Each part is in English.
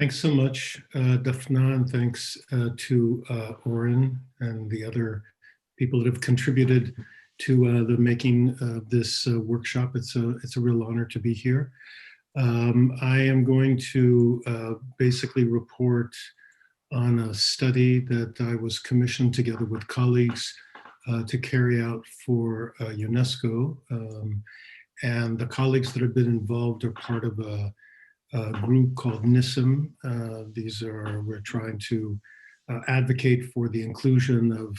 Thanks so much, Daphna, and thanks to Owen and the other people that have contributed to the making of this workshop. It's a real honor to be here. I am going to basically report on a study that I was commissioned together with colleagues to carry out for UNESCO. And the colleagues that have been involved are part of a group called NISM. We're trying to advocate for the inclusion of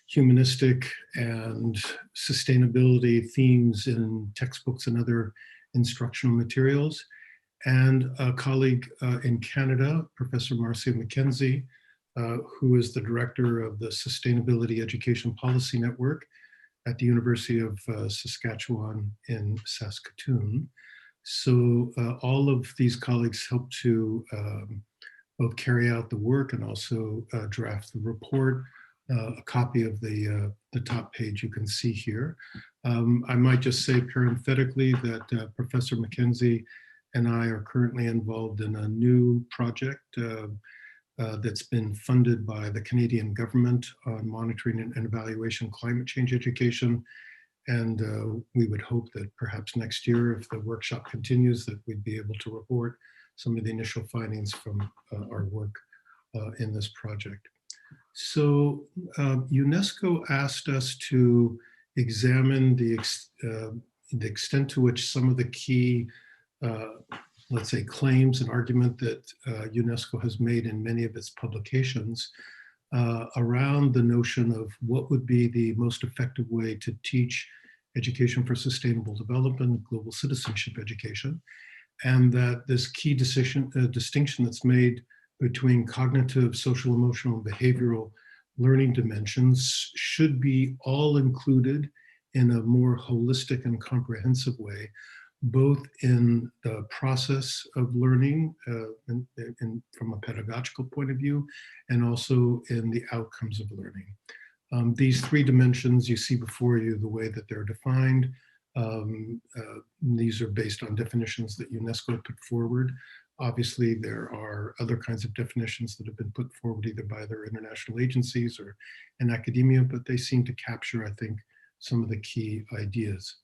humanistic and sustainability themes in textbooks and other instructional materials. And a colleague in Canada, Professor Marcia McKenzie, who is the director of the Sustainability Education Policy Network at the University of Saskatchewan in Saskatoon. So all of these colleagues helped to both carry out the work and also draft the report. A copy of the top page you can see here. I might just say parenthetically that Professor McKenzie and I are currently involved in a new project that's been funded by the Canadian government on monitoring and evaluation climate change education. And we would hope that perhaps next year, if the workshop continues, that we'd be able to report some of the initial findings from our work in this project. So UNESCO asked us to examine the extent to which some of the key, let's say, claims and argument that UNESCO has made in many of its publications around the notion of what would be the most effective way to teach education for sustainable development, global citizenship education, and that this key distinction that's made between cognitive, social, emotional, and behavioral learning dimensions should be all included in a more holistic and comprehensive way, both in the process of learning from a pedagogical point of view, and also in the outcomes of learning. These three dimensions you see before you, the way that they're defined, these are based on definitions that UNESCO put forward. Obviously, there are other kinds of definitions that have been put forward either by other international agencies or in academia, but they seem to capture, I think, some of the key ideas.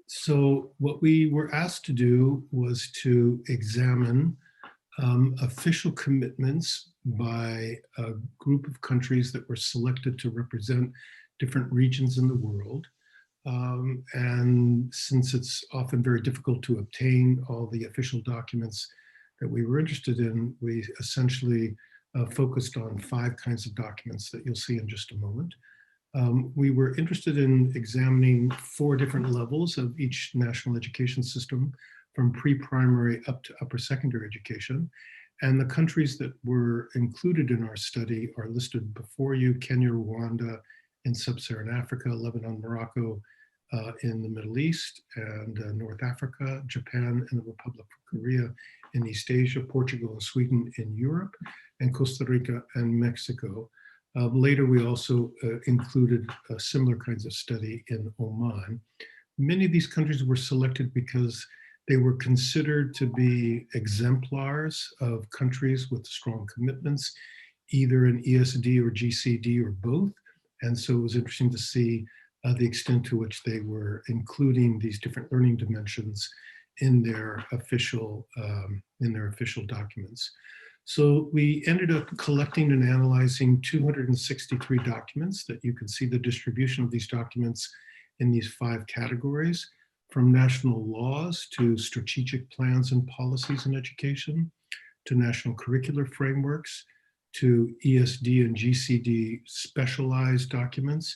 So what we were asked to do was to examine official commitments by a group of countries that were selected to represent different regions in the world. And since it's often very difficult to obtain all the official documents that we were interested in, we essentially focused on 5 kinds of documents that you'll see in just a moment. We were interested in examining 4 different levels of each national education system, from pre-primary up to upper secondary education. And the countries that were included in our study are listed before you: Kenya, Rwanda in sub-Saharan Africa, Lebanon, Morocco in the Middle East, and North Africa, Japan and the Republic of Korea in East Asia, Portugal and Sweden in Europe, and Costa Rica and Mexico. Later, we also included similar kinds of study in Oman. Many of these countries were selected because they were considered to be exemplars of countries with strong commitments, either in ESD or GCED or both. And so it was interesting to see the extent to which they were including these different learning dimensions in their official documents. So we ended up collecting and analyzing 263 documents that you can see the distribution of these documents in these 5 categories, from national laws to strategic plans and policies in education, to national curricular frameworks, to ESD and GCD specialized documents.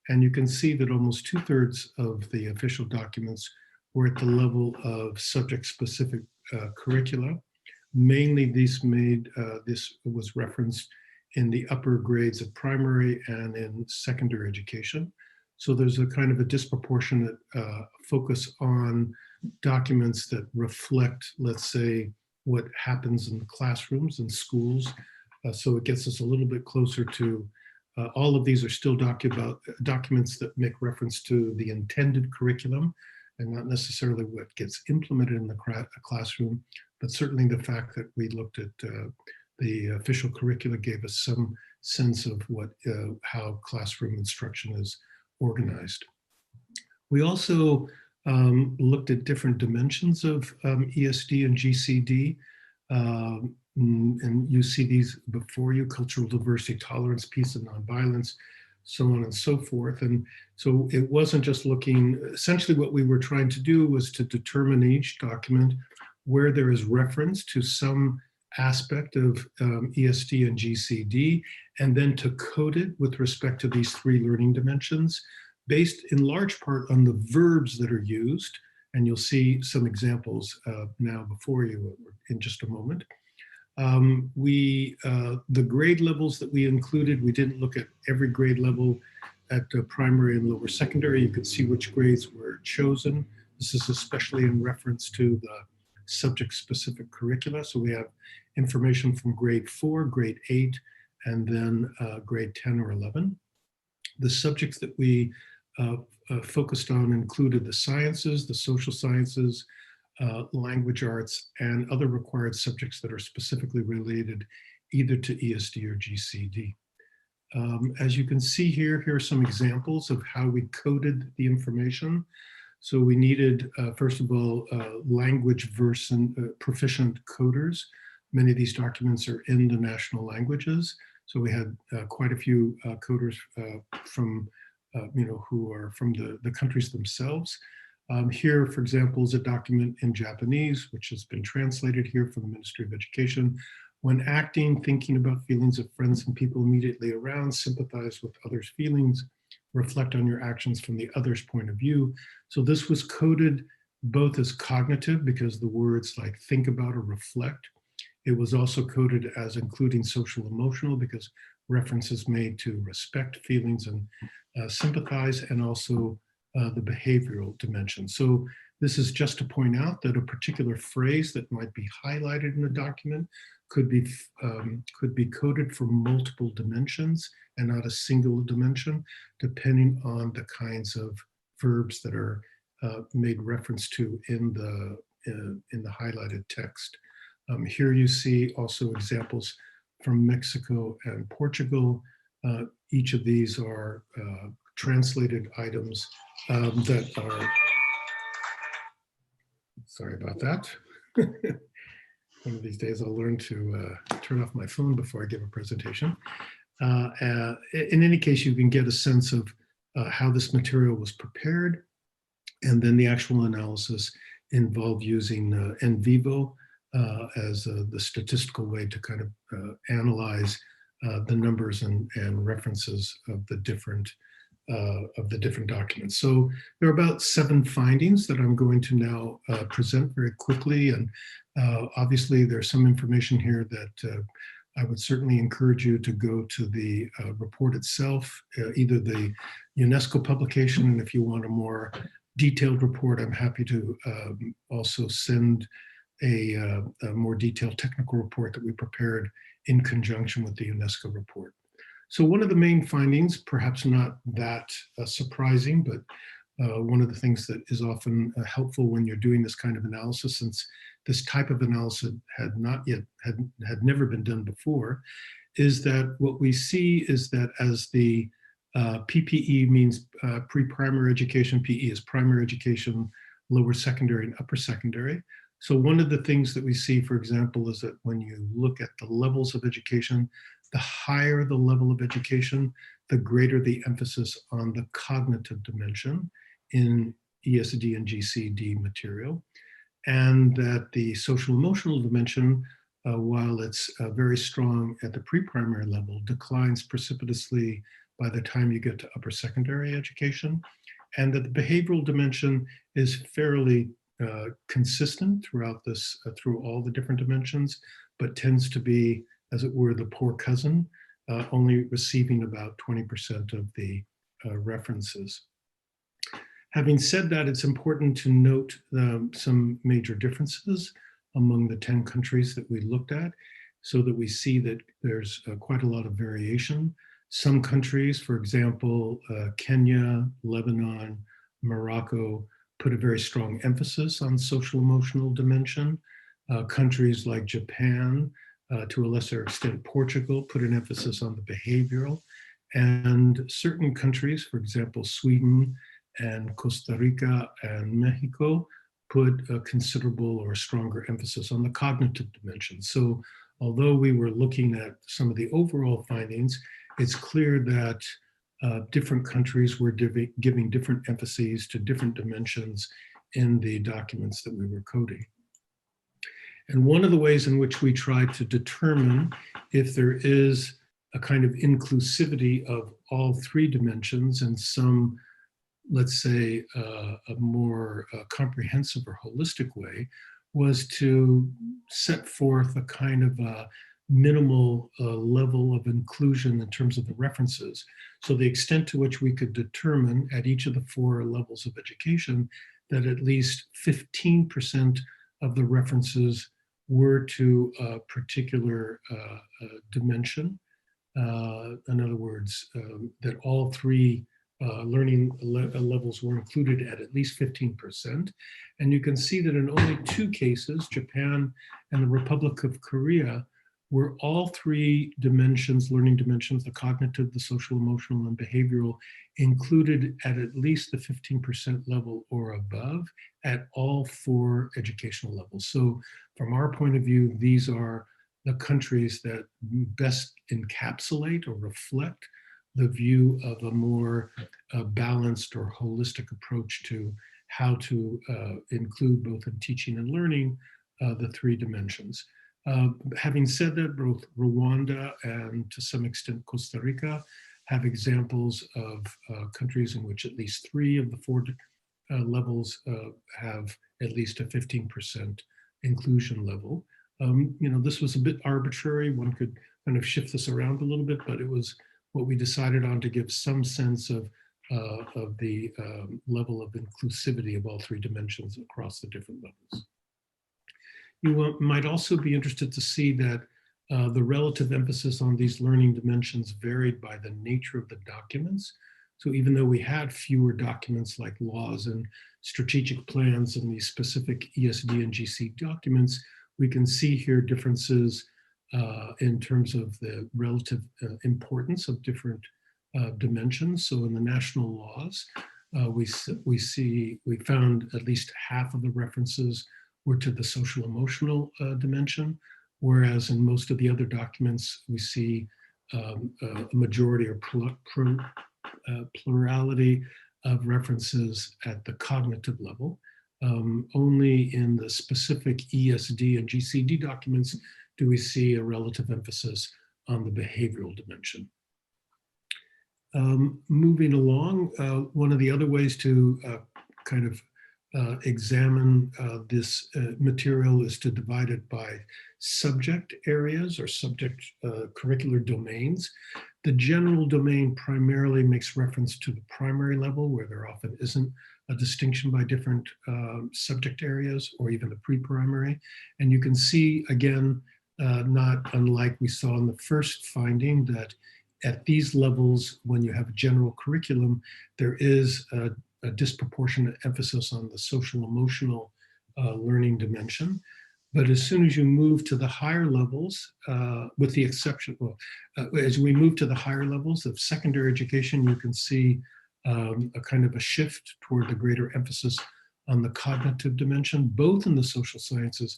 And you can see that almost 2/3 of the official documents were at the level of subject-specific curricula. Mainly this was referenced in the upper grades of primary and in secondary education. So there's a kind of a disproportionate focus on documents that reflect, let's say, what happens in the classrooms and schools. So it gets us a little bit closer to, all of these are still documents that make reference to the intended curriculum and not necessarily what gets implemented in the classroom, but certainly the fact that we looked at the official curricula gave us some sense of how classroom instruction is organized. We also looked at different dimensions of ESD and GCD. And you see these before you: cultural diversity, tolerance, peace and nonviolence, so on and so forth. And so it wasn't just looking, essentially what we were trying to do was to determine each document where there is reference to some aspect of ESD and GCD, and then to code it with respect to these three learning dimensions, based in large part on the verbs that are used. And you'll see some examples now before you in just a moment. The grade levels that we included, we didn't look at every grade level at primary and lower secondary. You could see which grades were chosen. This is especially in reference to the subject-specific curricula. So we have information from grade 4, grade 8, and then grade 10 or 11. The subjects that we focused on included the sciences, the social sciences, language arts, and other required subjects that are specifically related either to ESD or GCD. As you can see here are some examples of how we coded the information. So we needed, first of all, language proficient coders. Many of these documents are in the national languages. So we had quite a few coders from, who are from the countries themselves. Here, for example, is a document in Japanese, which has been translated here from the Ministry of Education. When acting, thinking about feelings of friends and people immediately around, sympathize with others' feelings, reflect on your actions from the other's point of view. So this was coded both as cognitive, because the words like think about or reflect. It was also coded as including social emotional, because references made to respect feelings and sympathize, and also the behavioral dimension. So this is just to point out that a particular phrase that might be highlighted in a document could be coded for multiple dimensions and not a single dimension, depending on the kinds of verbs that are made reference to in the highlighted text. Here you see also examples from Mexico and Portugal. Each of these are translated items that are, sorry about that. One of these days I'll learn to turn off my phone before I give a presentation. In any case, you can get a sense of how this material was prepared, and then the actual analysis involved using in vivo as the statistical way to kind of analyze the numbers and references of the different documents. So there are about 7 findings that I'm going to now present very quickly. And obviously there's some information here that I would certainly encourage you to go to the report itself, either the UNESCO publication, and if you want a more detailed report, I'm happy to also send a more detailed technical report that we prepared in conjunction with the UNESCO report. So one of the main findings, perhaps not that surprising, but one of the things that is often helpful when you're doing this kind of analysis, since this type of analysis had never been done before, is that what we see is that as the PPE means pre-primary education, PE is primary education, lower secondary and upper secondary. So one of the things that we see, for example, is that when you look at the levels of education, the higher the level of education, the greater the emphasis on the cognitive dimension in ESD and GCD material. And that the social emotional dimension, while it's very strong at the pre-primary level, declines precipitously by the time you get to upper secondary education. And that the behavioral dimension is fairly consistent throughout through all the different dimensions, but tends to be, as it were, the poor cousin, only receiving about 20% of the references. Having said that, it's important to note some major differences among the 10 countries that we looked at, so that we see that there's quite a lot of variation. Some countries, for example, Kenya, Lebanon, Morocco, put a very strong emphasis on social emotional dimension. Countries like Japan, to a lesser extent Portugal, put an emphasis on the behavioral. And certain countries, for example, Sweden and Costa Rica and Mexico, put a considerable or stronger emphasis on the cognitive dimension. So although we were looking at some of the overall findings, it's clear that different countries were giving different emphases to different dimensions in the documents that we were coding. And one of the ways in which we try to determine if there is a kind of inclusivity of all three dimensions and some, let's say, a more comprehensive or holistic way, was to set forth a kind of a minimal level of inclusion in terms of the references. So the extent to which we could determine at each of the four levels of education that at least 15% of the references were to a particular dimension. In other words, that all three learning levels were included at least 15%. And you can see that in only two cases, Japan and the Republic of Korea, were all three dimensions, learning dimensions, the cognitive, the social, emotional, and behavioral, included at least the 15% level or above at all four educational levels. So from our point of view, these are the countries that best encapsulate or reflect the view of a more balanced or holistic approach to how to include both in teaching and learning the three dimensions. Having said that, both Rwanda and to some extent Costa Rica have examples of countries in which at least three of the four levels have at least a 15% inclusion level. This was a bit arbitrary. One could kind of shift this around a little bit, but it was what we decided on to give some sense of the level of inclusivity of all three dimensions across the different levels. You might also be interested to see that the relative emphasis on these learning dimensions varied by the nature of the documents. So even though we had fewer documents like laws and strategic plans and these specific ESD and GCED documents, we can see here differences in terms of the relative importance of different dimensions. So in the national laws, we found at least half of the references were to the social emotional dimension, whereas in most of the other documents, we see a majority or plurality of references at the cognitive level. Only in the specific ESD and GCED documents do we see a relative emphasis on the behavioral dimension. Moving along, one of the other ways to kind of examine this material is to divide it by subject areas or subject curricular domains. The general domain primarily makes reference to the primary level, where there often isn't a distinction by different subject areas or even the pre-primary. And you can see, again, not unlike we saw in the first finding, that at these levels, when you have a general curriculum, there is a disproportionate emphasis on the social emotional learning dimension. But as soon as you move to the higher levels, with the exception, as we move to the higher levels of secondary education, you can see a kind of a shift toward the greater emphasis on the cognitive dimension, both in the social sciences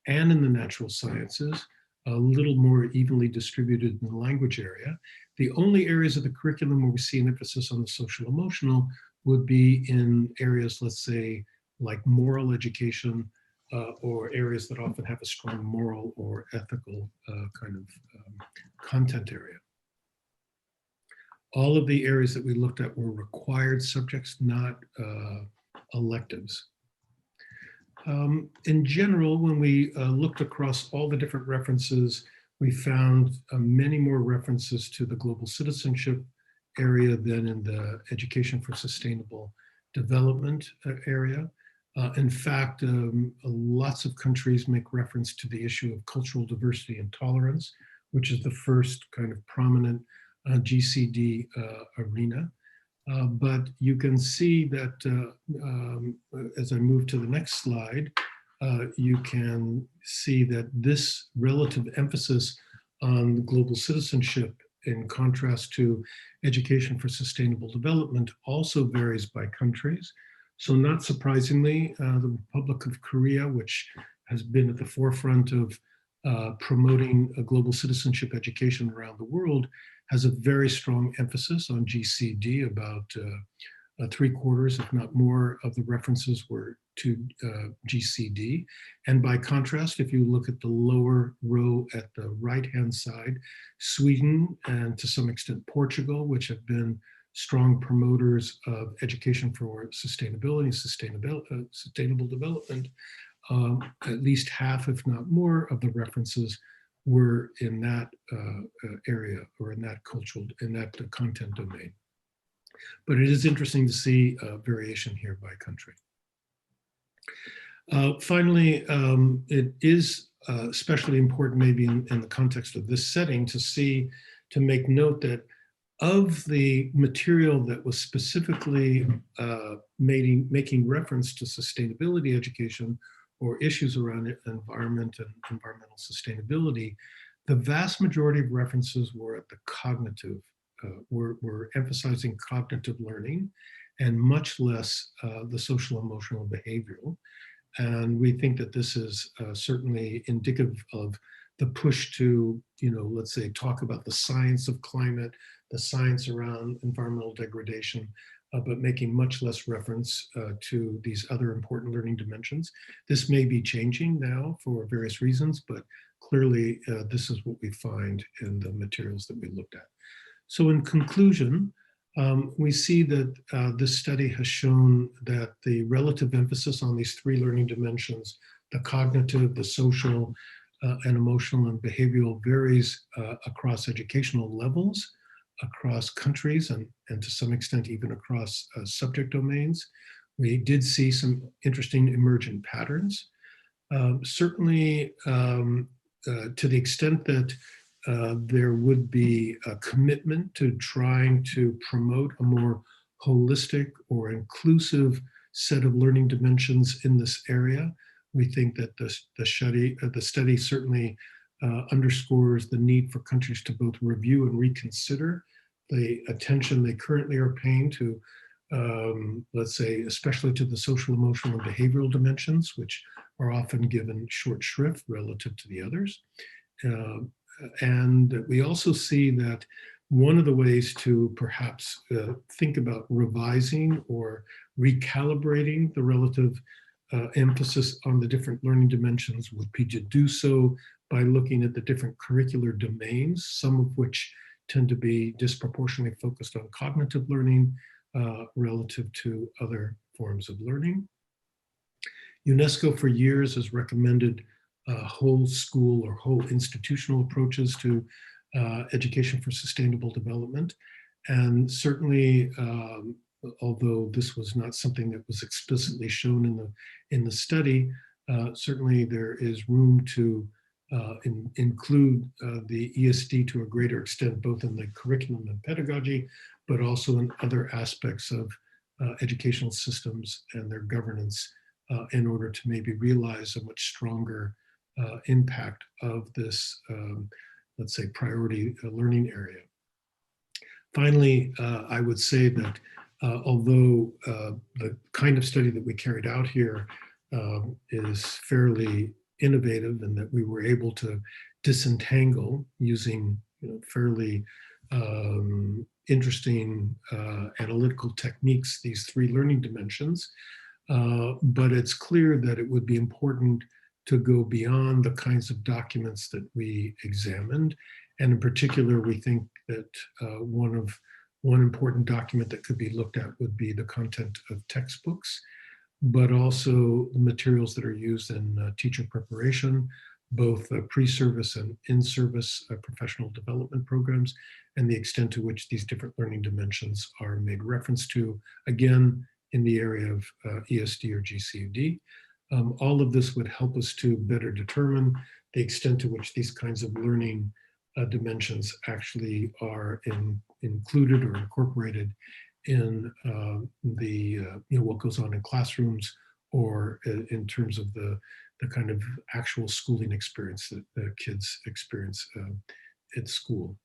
and in the natural sciences, a little more evenly distributed in the language area. The only areas of the curriculum where we see an emphasis on the social emotional would be in areas, let's say, like moral education, or areas that often have a strong moral or ethical kind of content area. All of the areas that we looked at were required subjects, not electives. In general, when we looked across all the different references, we found many more references to the global citizenship area than in the education for sustainable development area. In fact, lots of countries make reference to the issue of cultural diversity and tolerance, which is the first kind of prominent GCD arena. But you can see that as I move to the next slide, you can see that this relative emphasis on global citizenship, in contrast to education for sustainable development, also varies by countries. So not surprisingly, the Republic of Korea, which has been at the forefront of promoting a global citizenship education around the world, has a very strong emphasis on GCED. About 3/4, if not more, of the references were to GCED. And by contrast, if you look at the lower row at the right-hand side, Sweden and to some extent Portugal, which have been strong promoters of education for sustainability, sustainable development, at least half, if not more, of the references were in that area or in that content domain. But it is interesting to see variation here by country. Finally, it is especially important, maybe in the context of this setting, to make note that of the material that was specifically making reference to sustainability education or issues around environment and environmental sustainability, the vast majority of references were at the cognitive, were emphasizing cognitive learning, and much less the social, emotional, and behavioral. And we think that this is certainly indicative of the push to, let's say, talk about the science of climate, the science around environmental degradation, but making much less reference to these other important learning dimensions. This may be changing now for various reasons, but clearly this is what we find in the materials that we looked at. So in conclusion, we see that this study has shown that the relative emphasis on these three learning dimensions, the cognitive, the social, and emotional and behavioral, varies across educational levels, across countries, and to some extent even across subject domains. We did see some interesting emergent patterns. Certainly, to the extent that there would be a commitment to trying to promote a more holistic or inclusive set of learning dimensions in this area, we think that the study certainly underscores the need for countries to both review and reconsider the attention they currently are paying to, let's say, especially to the social, emotional, and behavioral dimensions, which are often given short shrift relative to the others. And we also see that one of the ways to perhaps think about revising or recalibrating the relative emphasis on the different learning dimensions would be to do so by looking at the different curricular domains, some of which tend to be disproportionately focused on cognitive learning relative to other forms of learning. UNESCO for years has recommended whole school or whole institutional approaches to education for sustainable development. And certainly, although this was not something that was explicitly shown in the study, certainly there is room to include the ESD to a greater extent, both in the curriculum and pedagogy, but also in other aspects of educational systems and their governance in order to maybe realize a much stronger impact of this, let's say, priority learning area. Finally, I would say that although the kind of study that we carried out here is fairly innovative in that we were able to disentangle using fairly interesting analytical techniques these three learning dimensions, but it's clear that it would be important to go beyond the kinds of documents that we examined. And in particular, we think that one important document that could be looked at would be the content of textbooks, but also the materials that are used in teacher preparation, both pre-service and in-service professional development programs, and the extent to which these different learning dimensions are made reference to, again, in the area of ESD or GCED. All of this would help us to better determine the extent to which these kinds of learning dimensions actually are included or incorporated in what goes on in classrooms or in terms of the kind of actual schooling experience that the kids experience at school.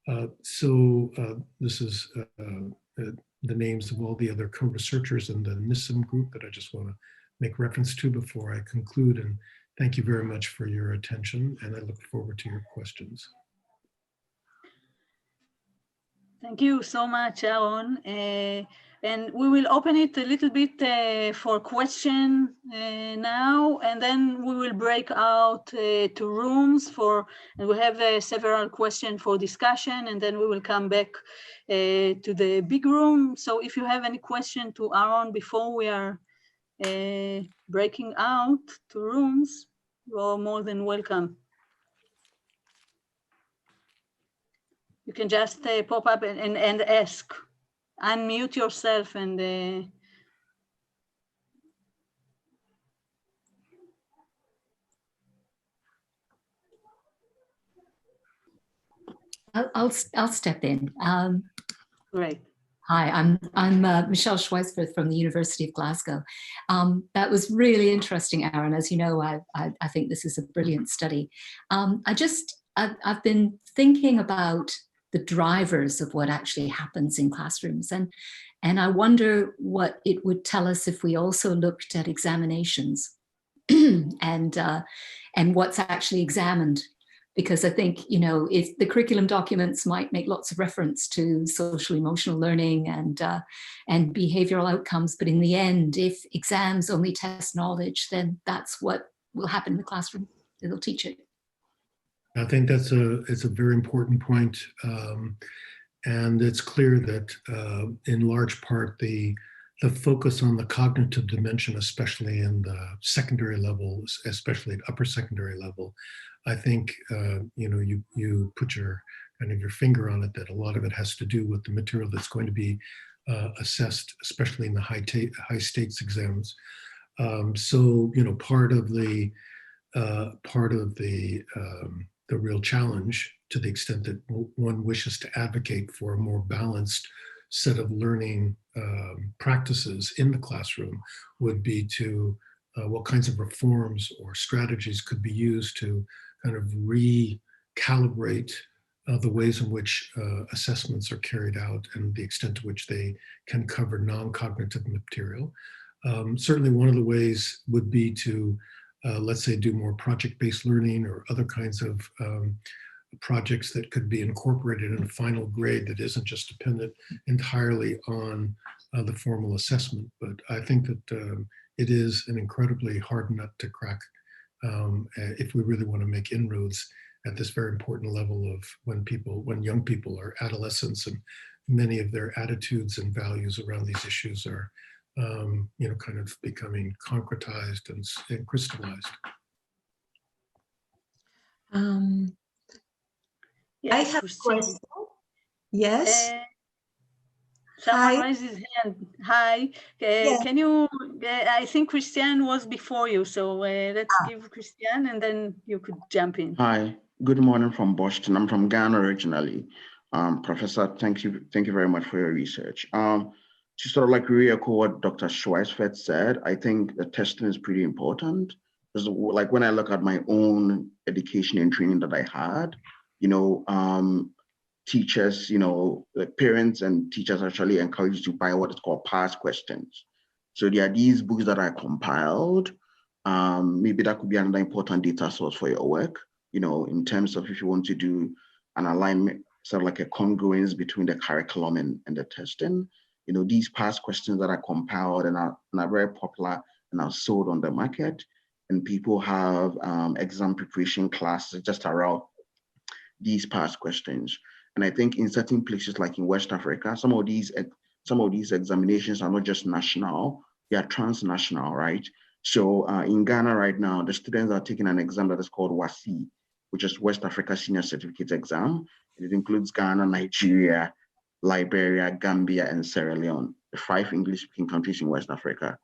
This is the names of all the other co-researchers in the NISM group that I just want to make reference to before I conclude. And thank you very much for your attention, and I look forward to your questions. Thank you so much, Owen. And we will open it a little bit for question now, and then we will break out to rooms and we have several questions for discussion, and then we will come back to the big room. So if you have any question to Aaron before we are breaking out to rooms, you are more than welcome. You can just pop up and ask. Unmute yourself and I'll step in. Great. Hi, I'm Michelle Schweisford from the University of Glasgow. That was really interesting, Aaron. As you know, I think this is a brilliant study. I've been thinking about the drivers of what actually happens in classrooms, and I wonder what it would tell us if we also looked at examinations and what's actually examined. Because I think, you know, if the curriculum documents might make lots of reference to social emotional learning and behavioral outcomes, but in the end, if exams only test knowledge, then that's what will happen in the classroom. It'll teach it. I think it's a very important point. And it's clear that in large part, the focus on the cognitive dimension, especially in the secondary levels, especially at upper secondary level, I think you know, you put your finger on it, that a lot of it has to do with the material that's going to be assessed, especially in the high stakes exams. So you know, part of the real challenge, to the extent that one wishes to advocate for a more balanced set of learning practices in the classroom, would be to what kinds of reforms or strategies could be used to kind of recalibrate the ways in which assessments are carried out and the extent to which they can cover non-cognitive material. Certainly one of the ways would be to, let's say, do more project-based learning or other kinds of projects that could be incorporated in a final grade that isn't just dependent entirely on the formal assessment. But I think that it is an incredibly hard nut to crack if we really want to make inroads at this very important level of when young people are adolescents, and many of their attitudes and values around these issues are you know, kind of becoming concretized and crystallized. Yes, I have a question. Yes. Someone raised his hand. Hi. Yeah. Can you, I think Christian was before you, so let's give Christian and then you could jump in. Hi, good morning from Boston. I'm from Ghana originally. Professor, thank you very much for your research. To sort of like re-echo what Dr. Schweisfeld said, I think the testing is pretty important. Because like when I look at my own education and training that I had, you know, teachers, you know, the parents and teachers actually encourage you to buy what is called past questions. So there are these books that are compiled. Maybe that could be another important data source for your work, you know, in terms of if you want to do an alignment, sort of like a congruence between the curriculum and the testing. You know, these past questions that are compiled and are very popular and are sold on the market, and people have exam preparation classes just around these past questions. And I think in certain places like in West Africa, some of these examinations are not just national, they are transnational, right? So in Ghana right now, the students are taking an exam that is called WASI, which is West Africa Senior Certificate Exam. It includes Ghana, Nigeria, Liberia, Gambia, and Sierra Leone, the 5 English-speaking countries in West Africa.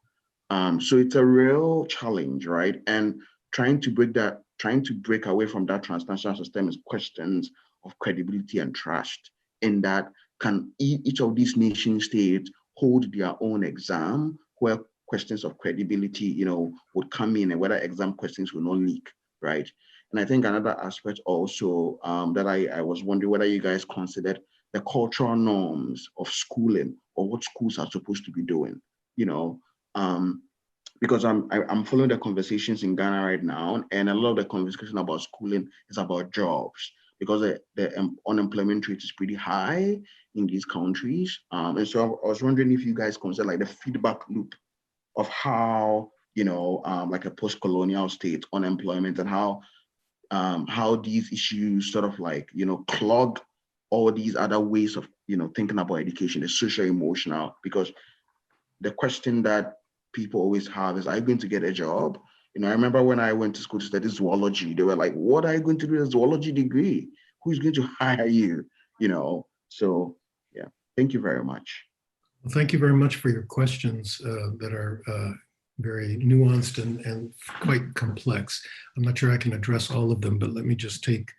So it's a real challenge, right? And trying to break away from that transnational system is questions of credibility and trust, in that can each of these nation states hold their own exam where questions of credibility, you know, would come in, and whether exam questions will not leak, right? And I think another aspect also that I was wondering whether you guys considered the cultural norms of schooling or what schools are supposed to be doing, you know, because I'm following the conversations in Ghana right now, and a lot of the conversation about schooling is about jobs, because the unemployment rate is pretty high in these countries. And so I was wondering if you guys consider like the feedback loop of how, you know, like a post-colonial state, unemployment, and how these issues sort of like, you know, clog all these other ways of, you know, thinking about education, the social emotional, because the question that people always have is, are you going to get a job? You know, I remember when I went to school to study zoology, they were like, what are you going to do with a zoology degree? Who's going to hire you? You know, so yeah, thank you very much. Well, thank you very much for your questions that are very nuanced and quite complex. I'm not sure I can address all of them, but let me just take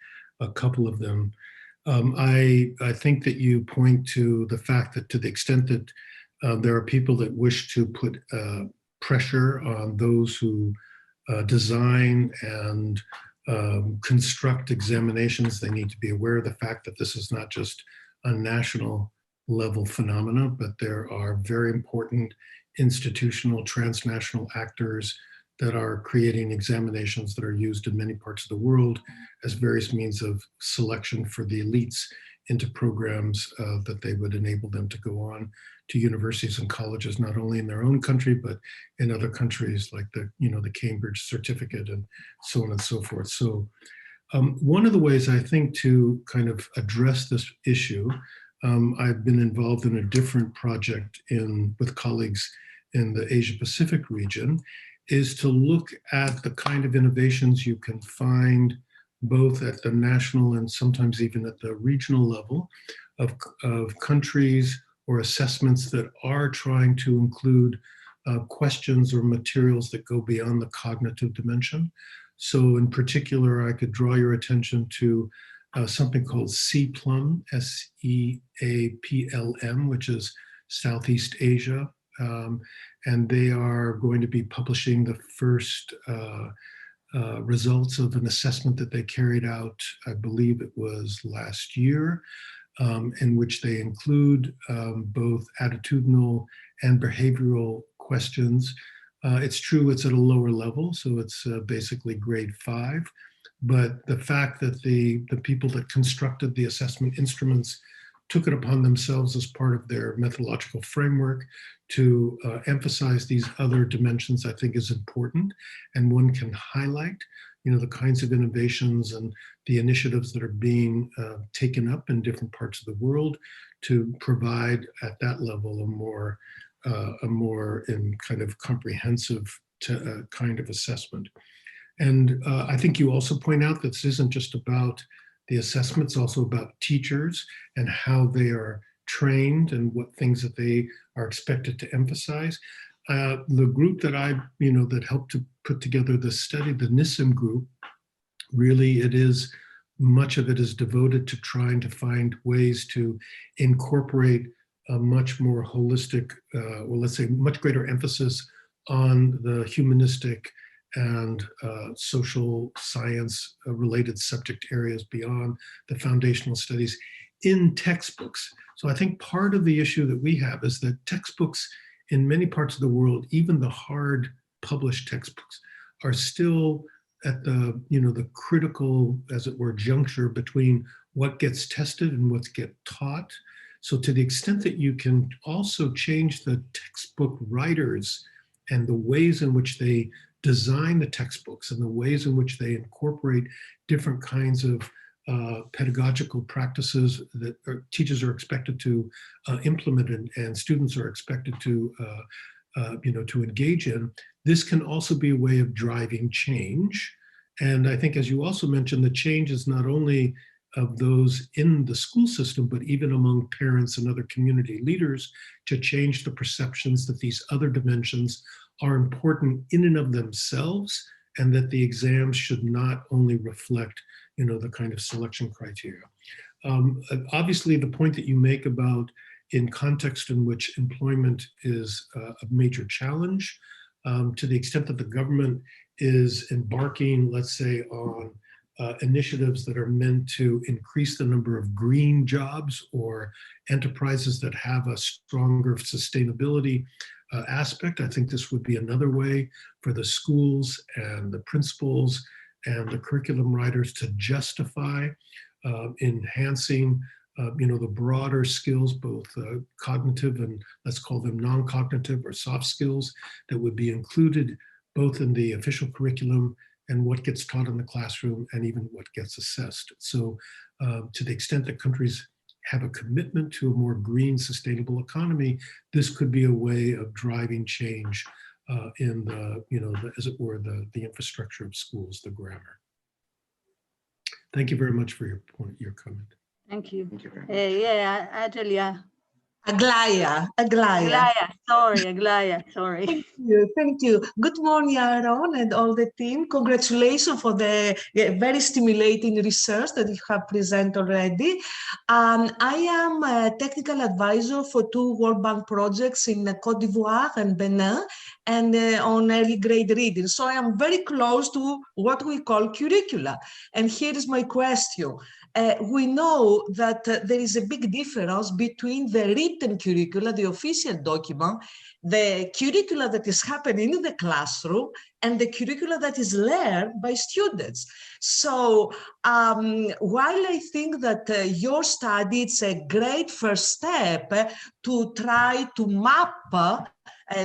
a couple of them. I think that you point to the fact that to the extent that there are people that wish to put pressure on those who design and construct examinations, they need to be aware of the fact that this is not just a national level phenomena, but there are very important institutional transnational actors that are creating examinations that are used in many parts of the world as various means of selection for the elites into programs that they would enable them to go on to universities and colleges, not only in their own country, but in other countries like the, you know, the Cambridge certificate and so on and so forth. So one of the ways I think to kind of address this issue, I've been involved in a different project with colleagues in the Asia Pacific region, is to look at the kind of innovations you can find both at the national and sometimes even at the regional level of countries or assessments that are trying to include questions or materials that go beyond the cognitive dimension. So in particular, I could draw your attention to something called CPLUM, SEAPLM, which is Southeast Asia. And they are going to be publishing the first results of an assessment that they carried out, I believe it was last year, in which they include both attitudinal and behavioral questions. It's true it's at a lower level, so it's basically grade 5, but the fact that the people that constructed the assessment instruments took it upon themselves as part of their methodological framework to emphasize these other dimensions, I think is important. And one can highlight, you know, the kinds of innovations and the initiatives that are being taken up in different parts of the world to provide at that level a more kind of comprehensive kind of assessment. And I think you also point out that this isn't just about the assessment, it's also about teachers and how they are trained and what things that they are expected to emphasize. The group that that helped to put together this study, the NISM group, really much of it is devoted to trying to find ways to incorporate a much more holistic, or let's say much greater emphasis on the humanistic and social science related subject areas beyond the foundational studies in textbooks. So I think part of the issue that we have is that textbooks in many parts of the world, even the hard published textbooks, are still at the critical, as it were, juncture between what gets tested and what gets taught. So to the extent that you can also change the textbook writers and the ways in which they design the textbooks and the ways in which they incorporate different kinds of pedagogical practices that teachers are expected to implement and students are expected to engage in, this can also be a way of driving change. And I think, as you also mentioned, the change is not only of those in the school system, but even among parents and other community leaders to change the perceptions that these other dimensions are important in and of themselves, and that the exams should not only reflect, the kind of selection criteria. Obviously, the point that you make about in context in which employment is a major challenge, to the extent that the government is embarking, let's say, on initiatives that are meant to increase the number of green jobs or enterprises that have a stronger sustainability aspect. I think this would be another way for the schools and the principals and the curriculum writers to justify enhancing the broader skills, both cognitive and let's call them non-cognitive or soft skills, that would be included both in the official curriculum and what gets taught in the classroom and even what gets assessed. So to the extent that countries have a commitment to a more green, sustainable economy, this could be a way of driving change in the, as it were, the infrastructure of schools, the grammar. Thank you very much for your comment. Thank you. Thank you very much. Yeah, Adelia. Aglaya. Aglaya, sorry. Thank you. Good morning, Aaron and all the team. Congratulations for the very stimulating research that you have presented already. I am a technical advisor for 2 World Bank projects in Côte d'Ivoire and Benin, and on early grade reading. So I am very close to what we call curricula. And here is my question. We know that there is a big difference between the written curricula, the official document, the curricula that is happening in the classroom, and the curricula that is learned by students. So while I think that your study is a great first step to try to map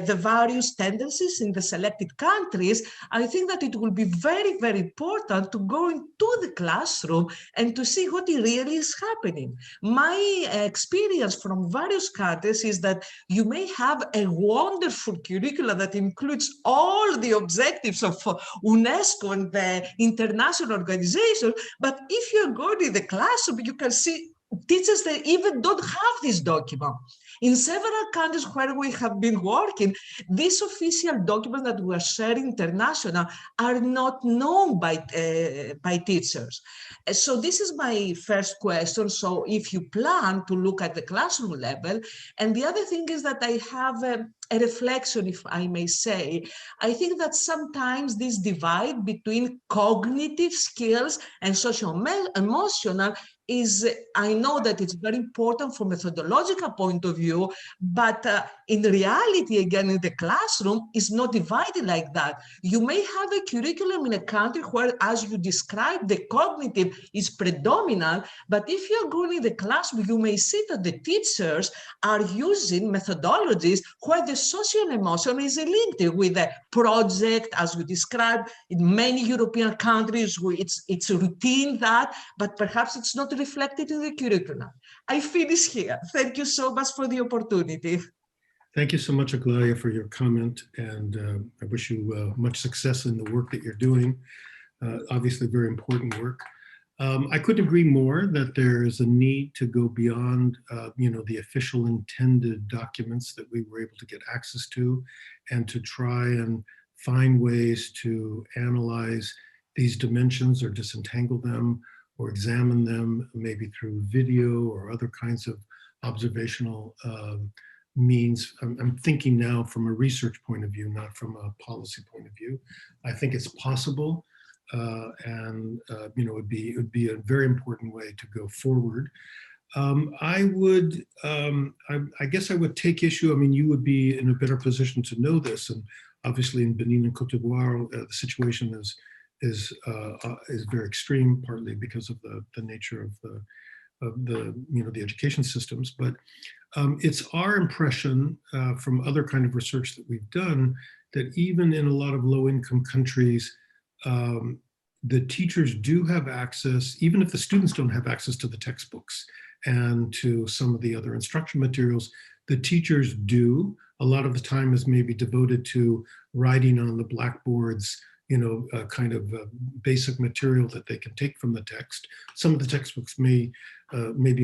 the various tendencies in the selected countries, I think that it will be very, very important to go into the classroom and to see what really is happening. My experience from various countries is that you may have a wonderful curricula that includes all the objectives of UNESCO and the international organization, but if you're going in the classroom, you can see teachers that even don't have this document. In several countries where we have been working, these official documents that we are sharing international are not known by teachers. So this is my first question. So if you plan to look at the classroom level, and the other thing is that I have a reflection, if I may say. I think that sometimes this divide between cognitive skills and social-emotional is, I know that it's very important from a methodological point of view, but in reality, again, in the classroom, it's not divided like that. You may have a curriculum in a country where, as you described, the cognitive is predominant, but if you're going in the classroom, you may see that the teachers are using methodologies where the social emotion is linked with a project, as we described. In many European countries, it's routine that, but perhaps it's not reflected in the curriculum. I finish here. Thank you so much for the opportunity. Thank you so much, Aglaya, for your comment, and I wish you much success in the work that you're doing. Obviously, very important work. I couldn't agree more that there is a need to go beyond, the official intended documents that we were able to get access to, and to try and find ways to analyze these dimensions or disentangle them or examine them, maybe through video or other kinds of observational means. I'm thinking now from a research point of view, not from a policy point of view. I think it's possible. And it would be a very important way to go forward. I guess I would take issue. I mean, you would be in a better position to know this, and obviously in Benin and Côte d'Ivoire, the situation is very extreme, partly because of the nature of the education systems. But it's our impression from other kind of research that we've done that even in a lot of low-income countries, the teachers do have access, even if the students don't have access to the textbooks and to some of the other instruction materials, the teachers do. A lot of the time is maybe devoted to writing on the blackboards, kind of basic material that they can take from the text. Some of the textbooks maybe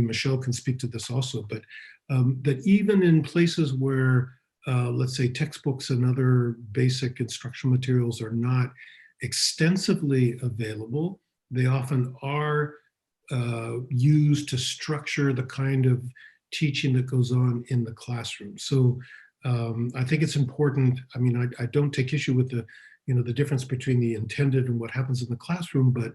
Michelle can speak to this also, but that even in places where, let's say, textbooks and other basic instruction materials are not extensively available, they often are used to structure the kind of teaching that goes on in the classroom. So I think it's important. I mean, I don't take issue with the, the difference between the intended and what happens in the classroom, but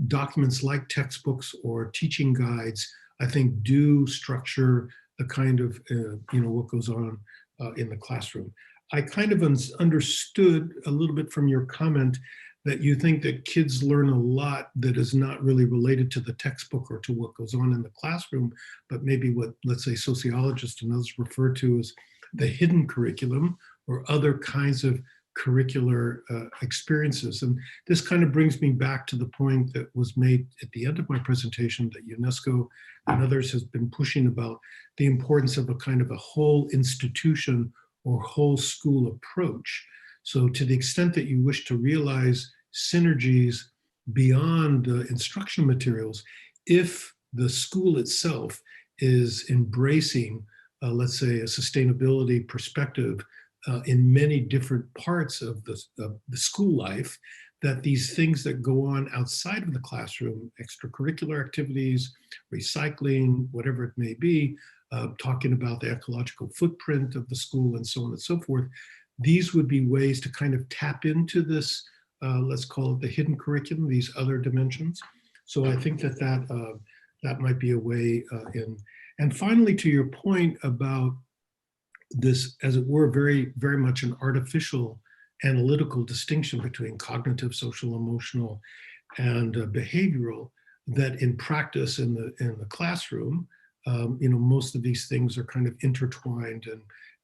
documents like textbooks or teaching guides, I think, do structure the kind of, what goes on in the classroom. I kind of understood a little bit from your comment that you think that kids learn a lot that is not really related to the textbook or to what goes on in the classroom, but maybe what, let's say, sociologists and others refer to as the hidden curriculum or other kinds of curricular experiences. And this kind of brings me back to the point that was made at the end of my presentation that UNESCO and others has been pushing about the importance of a kind of a whole institution or whole school approach. So to the extent that you wish to realize synergies beyond the instructional materials, if the school itself is embracing, let's say, a sustainability perspective in many different parts of the school life, that these things that go on outside of the classroom, extracurricular activities, recycling, whatever it may be, talking about the ecological footprint of the school and so on and so forth, these would be ways to kind of tap into this, let's call it the hidden curriculum, these other dimensions. So I think that that might be a way in. And finally, to your point about this, as it were, very, very much an artificial analytical distinction between cognitive, social, emotional, and behavioral, that in practice in the classroom, most of these things are kind of intertwined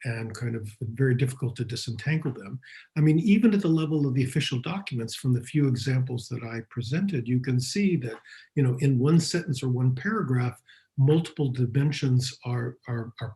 and kind of very difficult to disentangle them. I mean, even at the level of the official documents, from the few examples that I presented, you can see that, in one sentence or one paragraph, multiple dimensions are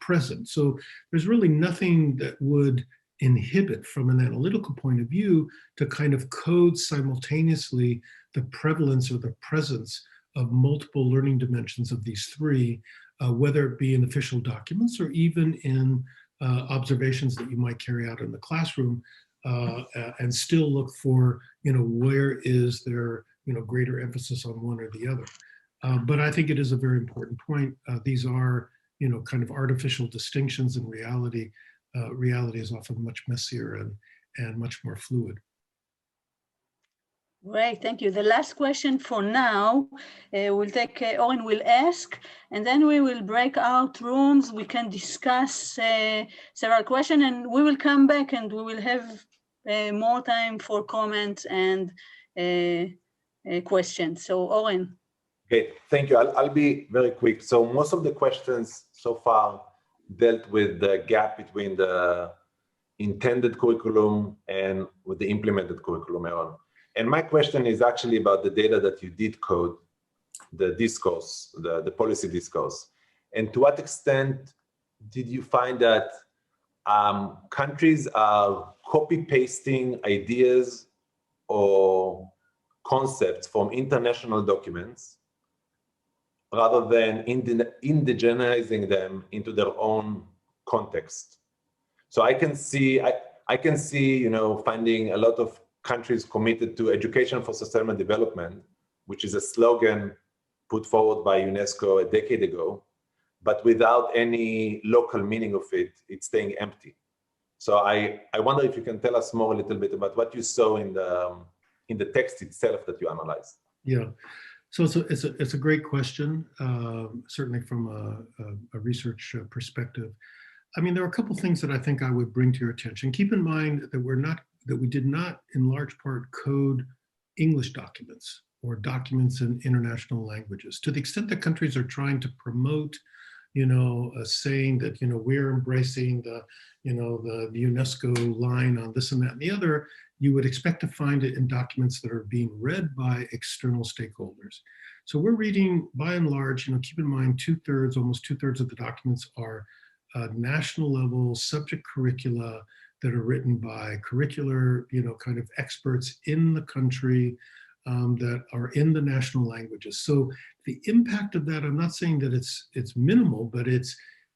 present. So there's really nothing that would inhibit, from an analytical point of view, to kind of code simultaneously the prevalence or the presence of multiple learning dimensions of these three, whether it be in official documents or even in observations that you might carry out in the classroom, and still look for, where is there, greater emphasis on one or the other. But I think it is a very important point. These are, kind of artificial distinctions. In reality. Reality is often much messier and much more fluid. Great, thank you. The last question for now, we'll take, Owen will ask, and then we will break out rooms. We can discuss several questions, and we will come back and we will have more time for comments and questions. So, Owen. Okay, thank you. I'll be very quick. So most of the questions so far dealt with the gap between the intended curriculum and with the implemented curriculum, Aaron. And my question is actually about the data that you did code, the discourse, the policy discourse. And to what extent did you find that countries are copy-pasting ideas or concepts from international documents rather than indigenizing them into their own context? So I can see, finding a lot of countries committed to education for sustainable development, which is a slogan put forward by UNESCO a decade ago, but without any local meaning of it, it's staying empty. So I wonder if you can tell us more a little bit about what you saw in the text itself that you analyzed. Yeah, so it's a great question, certainly from a research perspective. I mean, there are a couple things that I think I would bring to your attention. Keep in mind that we did not, in large part, code English documents or documents in international languages. To the extent that countries are trying to promote, saying that, we're embracing the UNESCO line on this and that and the other, you would expect to find it in documents that are being read by external stakeholders. So we're reading, by and large, keep in mind, almost two-thirds of the documents are national level subject curricula that are written by curricular, kind of experts in the country that are in the national languages. So the impact of that, I'm not saying that it's minimal, but it's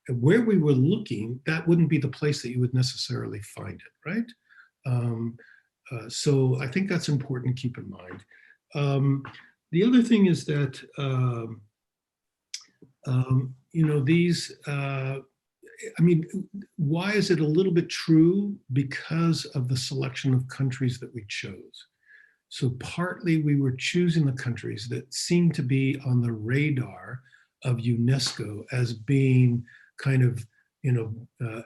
where we were looking, that wouldn't be the place that you would necessarily find it, right? So I think that's important to keep in mind. The other thing is that, these, I mean, why is it a little bit true? Because of the selection of countries that we chose. So partly we were choosing the countries that seemed to be on the radar of UNESCO as being kind of,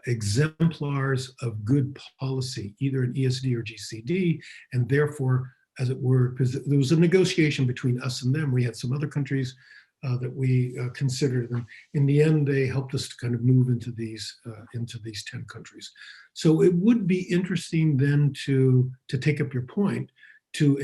exemplars of good policy, either in ESD or GCED, and therefore, as it were, because there was a negotiation between us and them. We had some other countries that we considered, and in the end, they helped us to kind of move into these 10 countries. So it would be interesting then to take up your point, to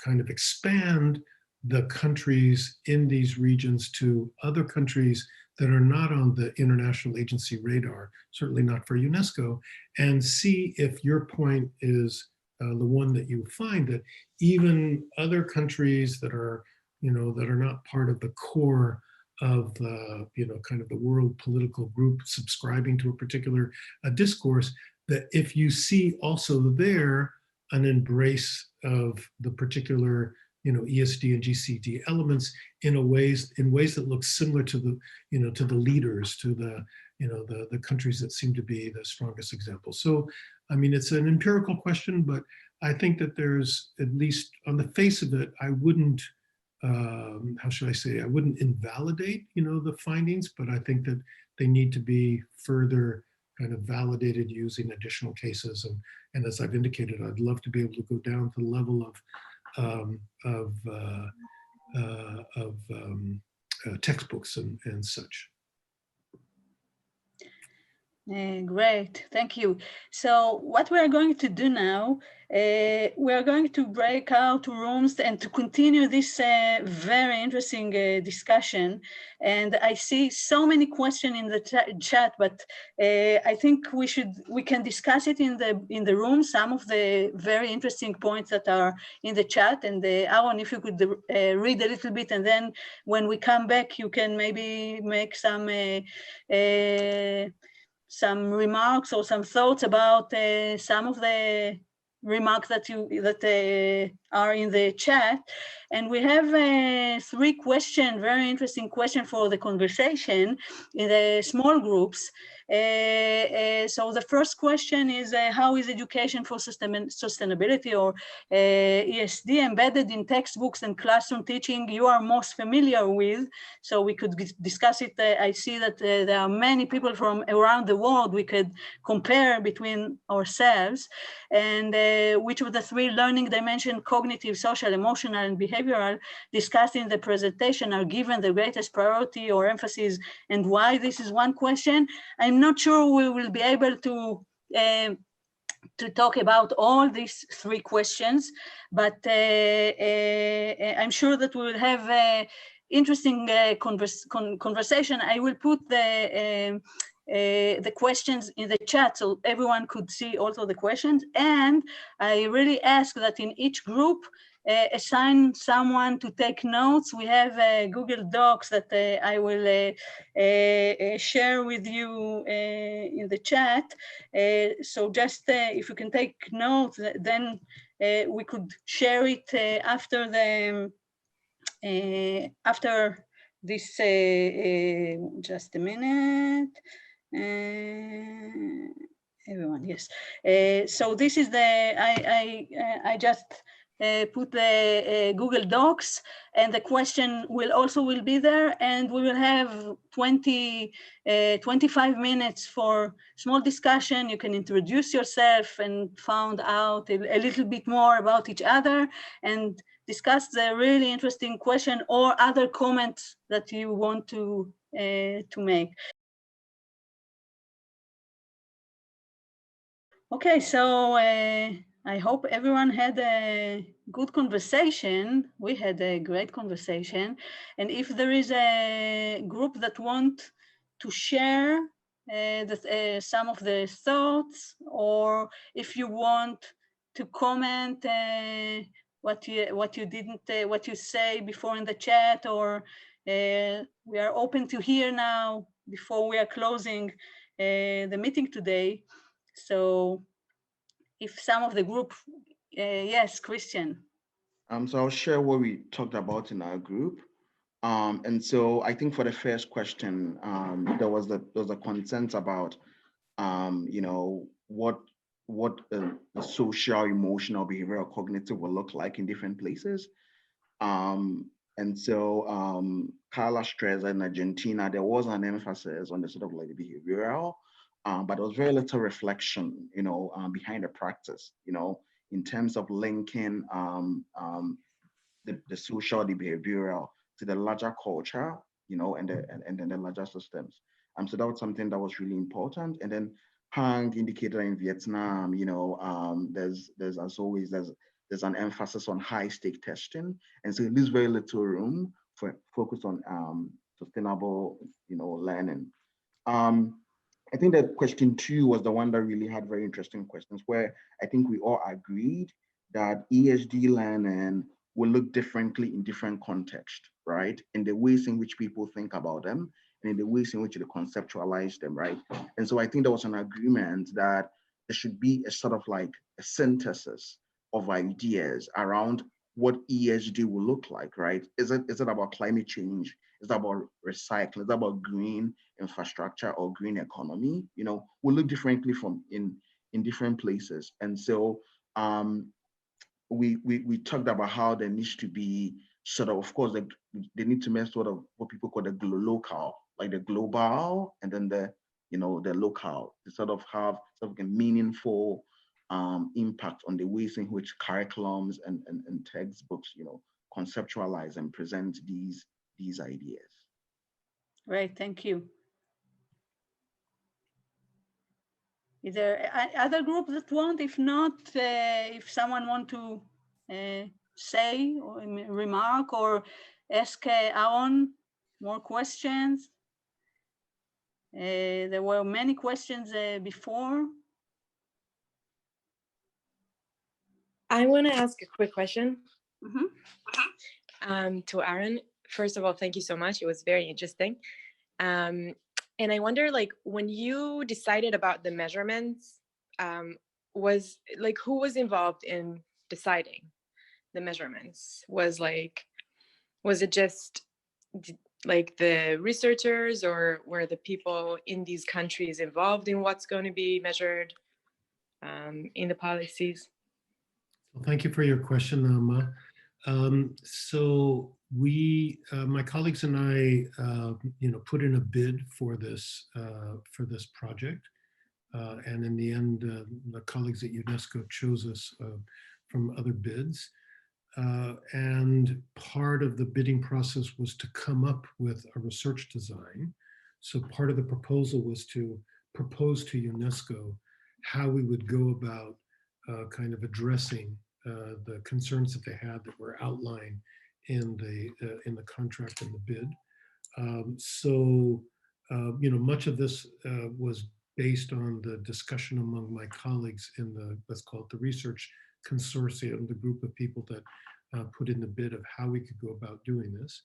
kind of expand the countries in these regions to other countries that are not on the international agency radar, certainly not for UNESCO, and see if your point is the one that you find, that even other countries that are, that are not part of the core of the, kind of the world political group subscribing to a particular discourse, that if you see also there an embrace of the particular, ESD and GCED elements in ways that look similar to the, to the leaders, to the, the countries that seem to be the strongest examples. So, I mean, it's an empirical question, but I think that there's, at least on the face of it, I wouldn't, how should I say, I wouldn't invalidate, the findings, but I think that they need to be further kind of validated using additional cases. And as I've indicated, I'd love to be able to go down to the level of textbooks and such. Great, thank you. So what we are going to do now, we are going to break out rooms and to continue this very interesting discussion. And I see so many questions in the chat, but I think we can discuss it in the room, some of the very interesting points that are in the chat. And Aaron, if you could read a little bit, and then when we come back, you can maybe make some remarks or some thoughts about some of the remarks that are in the chat. And we have 3 questions, very interesting question for the conversation in the small groups. So the first question is, how is education for sustainability, or ESD, embedded in textbooks and classroom teaching you are most familiar with? So we could discuss it. I see that there are many people from around the world. We could compare between ourselves. And which of the 3 learning dimensions, cognitive, social, emotional, and behavioral, discussed in the presentation are given the greatest priority or emphasis, and why? This is one question. I'm not sure we will be able to talk about all these 3 questions, but I'm sure that we will have a interesting conversation. I will put the questions in the chat so everyone could see also the questions. And I really ask that in each group, assign someone to take notes. We have Google Docs that I will share with you in the chat. So just if you can take notes, then we could share it after this. Just a minute. Everyone, yes. So this is I just put the Google Docs, and the question will be there, and we will have 25 minutes for small discussion. You can introduce yourself and find out a little bit more about each other, and discuss the really interesting question or other comments that you want to make. Okay, so I hope everyone had a good conversation. We had a great conversation. And if there is a group that want to share some of the thoughts, or if you want to comment what you say before in the chat, or we are open to hear now before we are closing the meeting today. So if some of the group, yes, Christian. So I'll share what we talked about in our group. And so I think for the first question, there was a consensus about, you know, what the social, emotional, behavioral, cognitive will look like in different places. And so Carla stressed in Argentina, there was an emphasis on the sort of like the behavioral, but there was very little reflection, you know, behind the practice, you know, in terms of linking the social, the behavioral to the larger culture, you know, and then the larger systems. So that was something that was really important. And then Hang indicated in Vietnam, you know, there's as always, there's an emphasis on high stake testing. And so it leaves very little room for focus on sustainable, you know, learning. I think that question 2 was the one that really had very interesting questions, where I think we all agreed that ESG learning will look differently in different contexts, right? In the ways in which people think about them and in the ways in which they conceptualize them, right? And so I think there was an agreement that there should be a sort of like a synthesis of ideas around what ESG will look like, right? Is it about climate change? Is it about recycling? Is it about green infrastructure or green economy? You know, will look differently from in different places. And so we talked about how there needs to be sort of course, they need to make sort of what people call the local, like the global, and then the, you know, the local, to sort of have sort of a meaningful impact on the ways in which curriculums and textbooks, you know, conceptualize and present these ideas. Great, thank you. Is there other groups that want? If not, if someone want to say or remark or ask Aaron more questions. There were many questions before. I want to ask a quick question Mm-hmm. To Aaron. First of all, thank you so much. It was very interesting. And I wonder, like, when you decided about the measurements, was like, who was involved in deciding the measurements? Was it just like the researchers, or were the people in these countries involved in what's going to be measured in the policies? Well, thank you for your question, Alma. So we, my colleagues and I, you know, put in a bid for this project, and in the end, the colleagues at UNESCO chose us from other bids. And part of the bidding process was to come up with a research design. So part of the proposal was to propose to UNESCO how we would go about kind of addressing the concerns that they had that were outlined in the contract and the bid. You know, much of this was based on the discussion among my colleagues in the, let's call it the research consortium, the group of people that put in the bid of how we could go about doing this.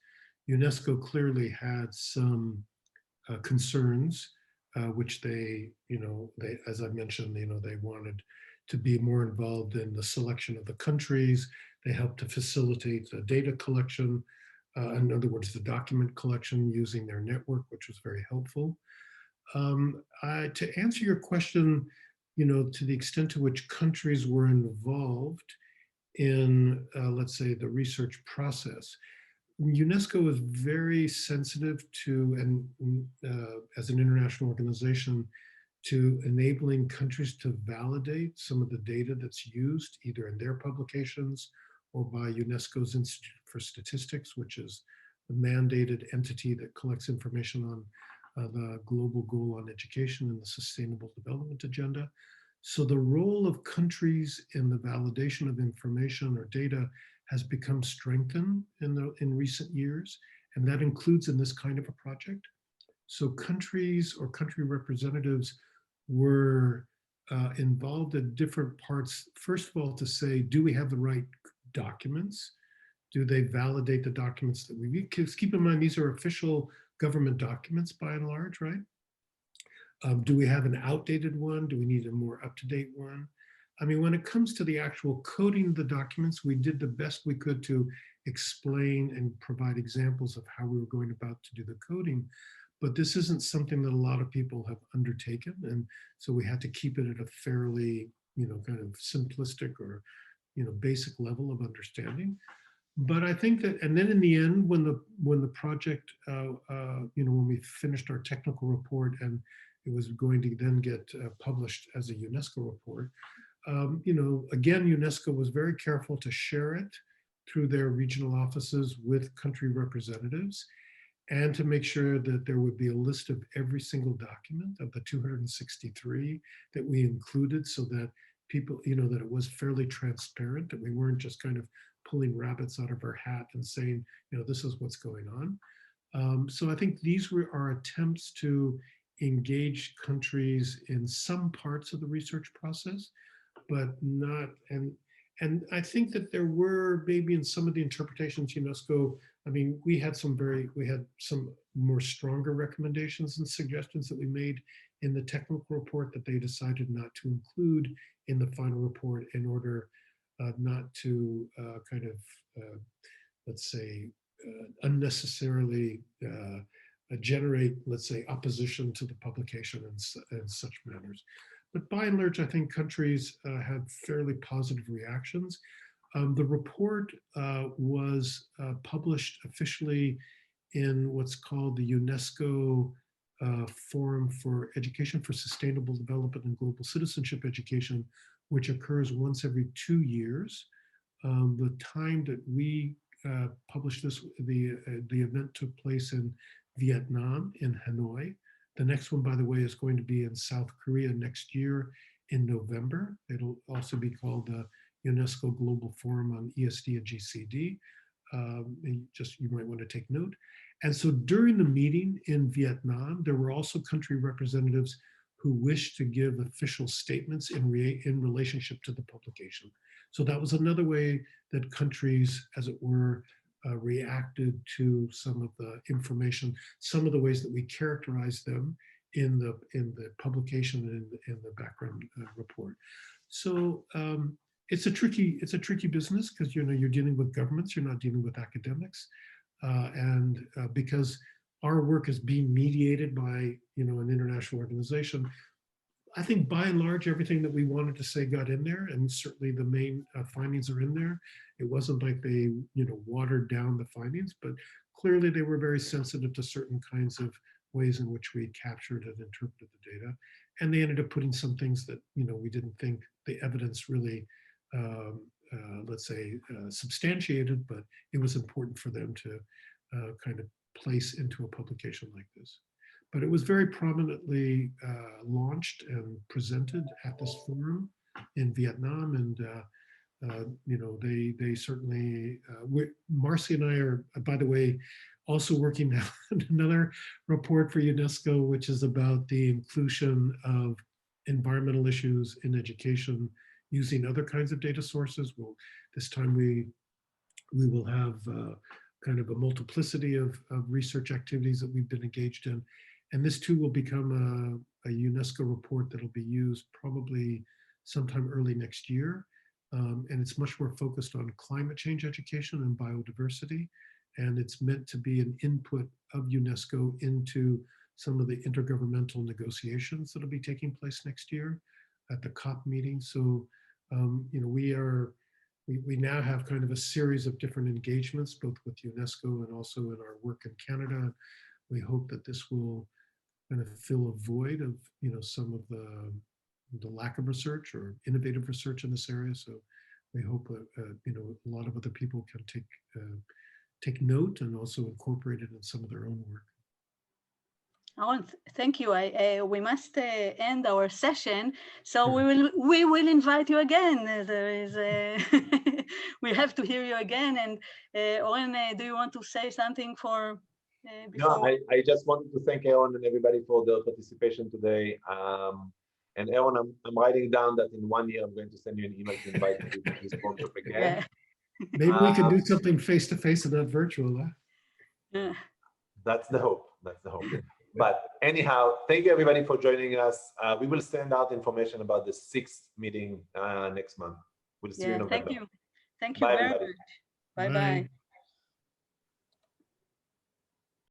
UNESCO clearly had some concerns, which they, you know, as I mentioned, you know, they wanted to be more involved in the selection of the countries. They helped to facilitate the data collection, in other words, the document collection using their network, which was very helpful. To answer your question, you know, to the extent to which countries were involved in, let's say, the research process, UNESCO is very sensitive to, and as an international organization, to enabling countries to validate some of the data that's used either in their publications or by UNESCO's Institute for Statistics, which is the mandated entity that collects information on the global goal on education and the Sustainable Development Agenda. So the role of countries in the validation of information or data has become strengthened in recent years, and that includes in this kind of a project. So countries or country representatives were involved in different parts. First of all, to say, do we have the right documents? Do they validate the documents that we need? Because keep in mind, these are official government documents by and large, right? Do we have an outdated one? Do we need a more up-to-date one? I mean, when it comes to the actual coding of the documents, we did the best we could to explain and provide examples of how we were going about to do the coding. But this isn't something that a lot of people have undertaken. And so we had to keep it at a fairly, kind of simplistic or, basic level of understanding. But I think that, and then in the end, when the project, when we finished our technical report and it was going to then get published as a UNESCO report, again, UNESCO was very careful to share it through their regional offices with country representatives, and to make sure that there would be a list of every single document of the 263 that we included, so that people, that it was fairly transparent, that we weren't just kind of pulling rabbits out of our hat and saying, this is what's going on. So I think these were our attempts to engage countries in some parts of the research process, but not, and I think that there were maybe in some of the interpretations, UNESCO, I mean, we had some more stronger recommendations and suggestions that we made in the technical report that they decided not to include in the final report in order not to let's say, unnecessarily generate, let's say, opposition to the publication in such manners. But by and large, I think countries have fairly positive reactions. The report was published officially in what's called the UNESCO Forum for Education for Sustainable Development and Global Citizenship Education, which occurs once every 2 years. The time that we published this, the event took place in Vietnam, in Hanoi. The next one, by the way, is going to be in South Korea next year in November. It'll also be called the UNESCO Global Forum on ESD and GCED. You might want to take note. And so during the meeting in Vietnam, there were also country representatives who wished to give official statements in relationship to the publication. So that was another way that countries, as it were, reacted to some of the information, some of the ways that we characterized them in the publication and in the background report. So it's a tricky business, because you're dealing with governments, you're not dealing with academics, and because our work is being mediated by an international organization. I think by and large, everything that we wanted to say got in there, and certainly the main findings are in there. It wasn't like they, watered down the findings, but clearly they were very sensitive to certain kinds of ways in which we captured and interpreted the data. And they ended up putting some things that, we didn't think the evidence really, let's say, substantiated, but it was important for them to kind of place into a publication like this. But it was very prominently launched and presented at this forum in Vietnam, and they certainly. Marcy and I are, by the way, also working now on another report for UNESCO, which is about the inclusion of environmental issues in education using other kinds of data sources. Well, this time we will have kind of a multiplicity of research activities that we've been engaged in. And this too will become a UNESCO report that'll be used probably sometime early next year. And it's much more focused on climate change education and biodiversity. And it's meant to be an input of UNESCO into some of the intergovernmental negotiations that'll be taking place next year at the COP meeting. So, we now have kind of a series of different engagements, both with UNESCO and also in our work in Canada. We hope that this will kind of fill a void of, some of the lack of research or innovative research in this area. So we hope that, a lot of other people can take note and also incorporate it in some of their own work. Owen, thank you. We must end our session, so we will invite you again. There is we have to hear you again. And Owen, do you want to say something for? Before? No, I just wanted to thank Aaron and everybody for their participation today. And Aaron, I'm writing down that in 1 year I'm going to send you an email to invite you to this workshop again. Yeah. Maybe we can do something face to face and not virtual. Huh? Yeah. That's the hope. That's the hope. But anyhow, thank you everybody for joining us. We will send out information about the 6th meeting next month. We'll see you in November. Thank you. Thank you Bye, very everybody. much. Bye-bye.